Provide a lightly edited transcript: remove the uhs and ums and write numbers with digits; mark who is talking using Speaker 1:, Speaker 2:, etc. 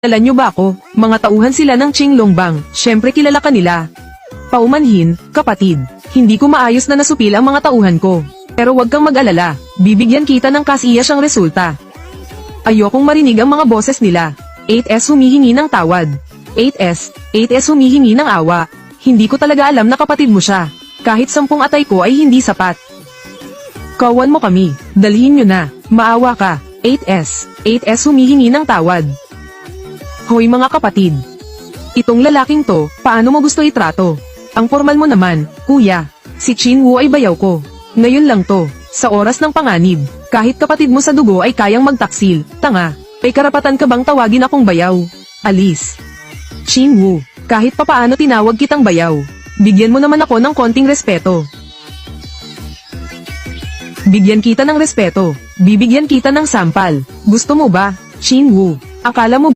Speaker 1: Kilala nyo ba ako? Mga tauhan sila ng Qinglongbang, syempre kilala ka nila. Paumanhin, kapatid. Hindi ko maayos na nasupil ang mga tauhan ko. Pero wag kang mag-alala, bibigyan kita ng kasiyasang resulta. Ayokong marinig ang mga boses nila. 8S humihingi ng tawad. 8S humihingi ng awa. Hindi ko talaga alam na kapatid mo siya. Kahit 10 atay ko ay hindi sapat. Kawan mo kami, dalhin nyo na, maawa ka. 8S humihingi ng tawad. Hoy mga kapatid. Itong lalaking to, paano mo gusto itrato? Ang formal mo naman, kuya. Si Chinwoo ay bayaw ko. Ngayon lang to, sa oras ng panganib. Kahit kapatid mo sa dugo ay kayang magtaksil. Tanga, may karapatan ka bang tawagin akong bayaw? Alis. Chinwoo, kahit papaano tinawag kitang bayaw. Bigyan mo naman ako ng konting respeto. Bigyan kita ng respeto. Bibigyan kita ng sampal. Gusto mo ba, Chinwoo? Akala mo